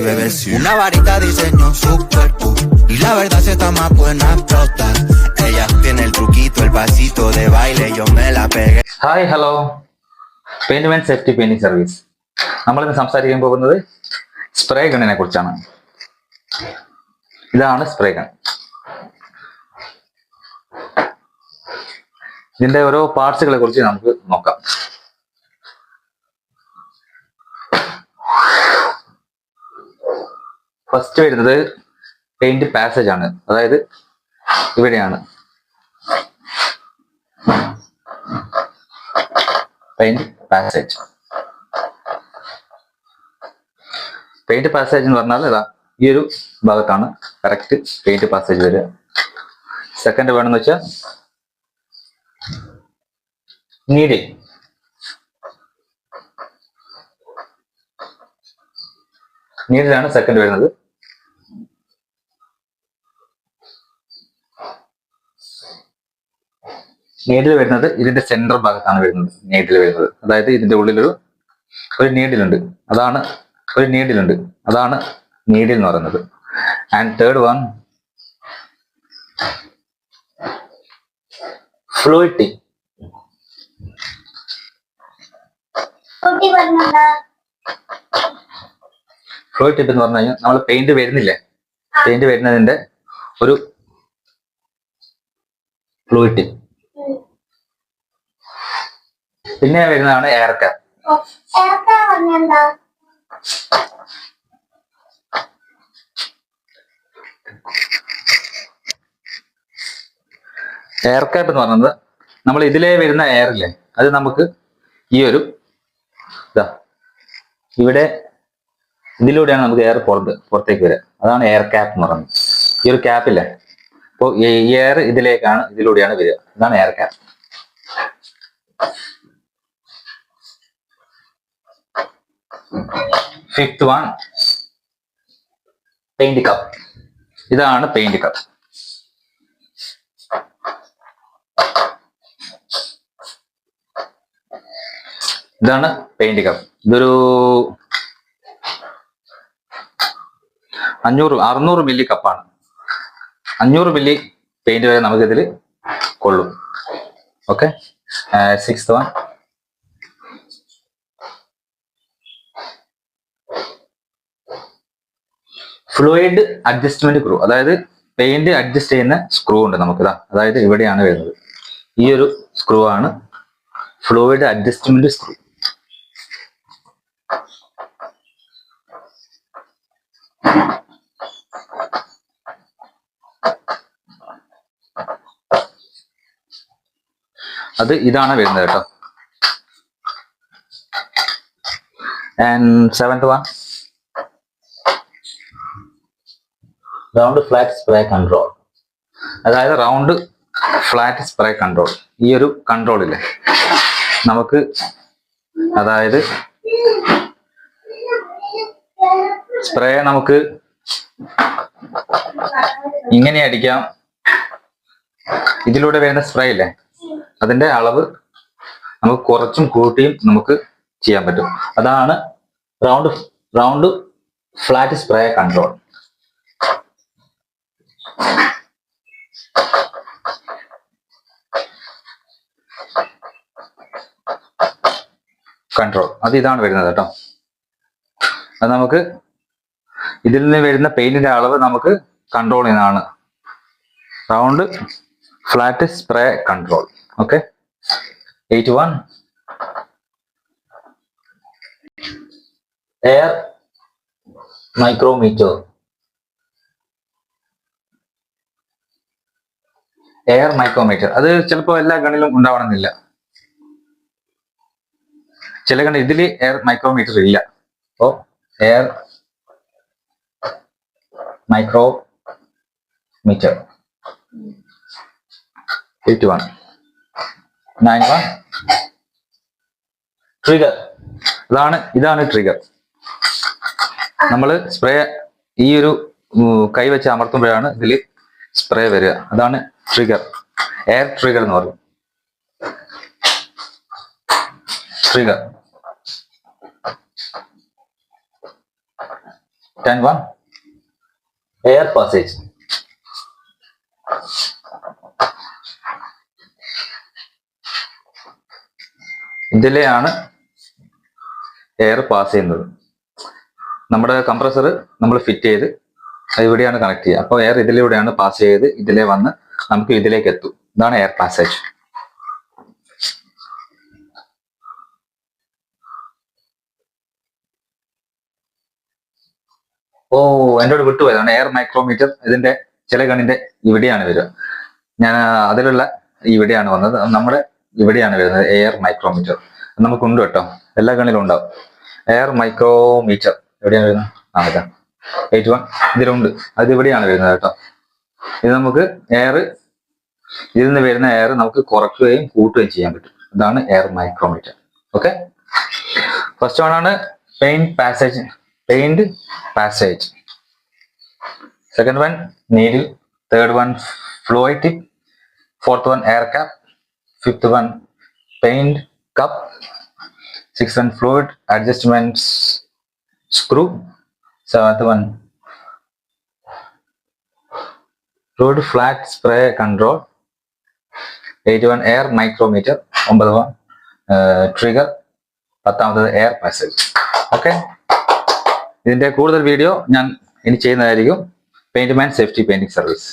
bebé, sí. Una varita diseñó su cuerpo y la verdad se está más buena explota. Ella tiene el truquito, el pasito de baile, yo me la pegué. Hi hello, paint safety painting service. നമ്മളിന്ന് സംസാരിക്കാൻ പോകുന്നത് spray ഗണ്ണിനെ കുറിച്ചാണ്. ഇതാണ് spray gun. ഇതിന്റെ ഓരോ പാർട്സുകളെ കുറിച്ച് നമുക്ക് നോക്കാം. ഫസ്റ്റ് വരുന്നത് പെയിന്റ് പാസേജ് ആണ്, അതായത് ഇവിടെയാണ് പെയിന്റ് പാസേജ്. പെയിന്റ് പാസേജ് എന്ന് പറഞ്ഞാൽ ഇതാ ഈ ഒരു ഭാഗത്താണ് കറക്റ്റ് പെയിന്റ് പാസേജ് വരിക. സെക്കൻഡ് വേണമെന്ന് വെച്ചാൽ നീഡിൽ. നീഡിലാണ് സെക്കൻഡ് വരുന്നത്. നീഡിൽ വരുന്നത് ഇതിന്റെ സെന്റർ ഭാഗത്താണ് വരുന്നത്. നീഡിൽ വരുന്നത് അതായത് ഇതിന്റെ ഉള്ളിലൊരു നീഡിലുണ്ട്, അതാണ് അതാണ് നീഡിൽ എന്ന് പറയുന്നത്. And third one fluid tip. Fluid tip എന്ന് പറഞ്ഞു കഴിഞ്ഞാൽ നമ്മൾ പെയിന്റ് വരുന്നില്ലേ, പെയിന്റ് വരുന്നതിന്റെ ഒരു ഫ്ലൂയിഡ് ടിപ്പ്. പിന്നെ വരുന്നതാണ് എയർ ക്യാപ്പ്. എയർ ക്യാപ്പ് എന്ന് പറയുന്നത് നമ്മൾ ഇതിലേ വരുന്ന എയർ ഇല്ലേ, അത് നമുക്ക് ഈ ഒരു ഇവിടെ ഇതിലൂടെയാണ് നമുക്ക് എയർ പുറത്തേക്ക് വരിക. അതാണ് എയർ ക്യാപ്പ് എന്ന് പറയുന്നത്. ഈ ഒരു ക്യാപ്പില്ലേ, അപ്പോൾ ഈ എയർ ഇതിലൂടെയാണ് വരിക. ഇതാണ് air cap. Fifth one paint cup. ഇതാണ് പെയിന്റ് കപ്പ്. ഇതാണ് പെയിന്റ് കപ്പ്. ഇതൊരു 600 മില്ലി കപ്പാണ്. 500 മില്ലി പെയിന്റ് വരെ നമുക്ക് ഇതിൽ കൊള്ളും. Okay. Sixth one fluid adjustment screw. അതായത് പെയിന്റ് അഡ്ജസ്റ്റ് ചെയ്യുന്ന സ്ക്രൂ ഉണ്ട് നമുക്കിതാ, അതായത് ഇവിടെയാണ് വരുന്നത്. ഈ ഒരു സ്ക്രൂ ആണ് ഫ്ലൂയിഡ് അഡ്ജസ്റ്റ്മെന്റ് സ്ക്രൂ. അത് ഇതാണ് വരുന്നത് കേട്ടോ. And seventh one round flat spray control. അതായത് റൗണ്ട് ഫ്ലാറ്റ് സ്പ്രേ കൺട്രോൾ. ഈ ഒരു കൺട്രോൾ ഇല്ലേ നമുക്ക്, അതായത് സ്പ്രേ നമുക്ക് ഇങ്ങനെ അടിക്കാം. ഇതിലൂടെ വരുന്ന സ്പ്രേ ഇല്ലേ, അതിന്റെ അളവ് നമുക്ക് കുറച്ചും കൂട്ടിയും നമുക്ക് ചെയ്യാൻ പറ്റും. അതാണ് റൗണ്ട് ഫ്ലാറ്റ് സ്പ്രേ കൺട്രോൾ. അത് ഇതാണ് വരുന്നത് കേട്ടോ. അത് നമുക്ക് ഇതിൽ നിന്ന് വരുന്ന പെയിന്റിന്റെ അളവ് നമുക്ക് കൺട്രോൾ ചെയ്യുന്നതാണ് round flat spray control. Okay. 81 air micrometre. അത് ചിലപ്പോൾ എല്ലാ ഗണ്ണിലും ഉണ്ടാവണമെന്നില്ല. ചില ഗണ്ണ് ഇതിൽ എയർ മൈക്രോമീറ്റർ ഇല്ല. അപ്പോ എയർ മൈക്രോമീറ്റർ. 81 91 ട്രിഗർ. ഇതാണ് ട്രിഗർ. നമ്മൾ സ്പ്രേ ഈ ഒരു കൈ വെച്ച് അമർത്തുമ്പോഴാണ് ഇതിൽ സ്പ്രേ വരിക. അതാണ് ട്രിഗർ. എയർ ട്രിഗർ എന്ന് പറയും. Trigger 10.1 air passage. ഇതിലെയാണ് എയർ പാസ് ചെയ്യുന്നത്. നമ്മുടെ കംപ്രസർ നമ്മൾ ഫിറ്റ് ചെയ്ത് ഇവിടെയാണ് കണക്ട് ചെയ്യുക. അപ്പോൾ എയർ ഇതിലൂടെയാണ് പാസ് ചെയ്ത് ഇതിലെ വന്ന് നമുക്ക് ഇതിലേക്ക് എത്തും. ഇതാണ് എയർ പാസേജ്. എന്നോട് വിട്ടുപോയതാണ് എയർ മൈക്രോമീറ്റർ. ഇതിന്റെ ചില ഗണ്ണിന്റെ ഇവിടെയാണ് വരിക. ഞാൻ അതിലുള്ള ഇവിടെയാണ് വന്നത്. നമ്മുടെ ഇവിടെയാണ് വരുന്നത് എയർ മൈക്രോമീറ്റർ. നമുക്കുണ്ട് കേട്ടോ, എല്ലാ ഗണ്ണിലും ഉണ്ടാവും എയർ മൈക്രോമീറ്റർ. എവിടെയാണ് വരുന്നത്? ഇതാ 81 ഇതിലുണ്ട്. അത് ഇവിടെയാണ് വരുന്നത് കേട്ടോ. ഇത് നമുക്ക് എയർ, ഇതിൽ നിന്ന് വരുന്ന എയർ നമുക്ക് കുറയ്ക്കുകയും കൂട്ടുകയും ചെയ്യാൻ പറ്റും. ഇതാണ് air micrometer. Okay, first one ആണ് paint passage. Second one needle. Third one fluid tip. Fourth one air cap. Fifth one paint cup. Sixth one fluid adjustment screw. Seventh one fluid flat spray control. 81 air micrometer. 9 trigger. 10 air passage. Okay, ഇതിന്റെ കൂടുതൽ video ഞാൻ ഇനി ചെയ്യുന്നതായിരിക്കും. Paint man safety painting service.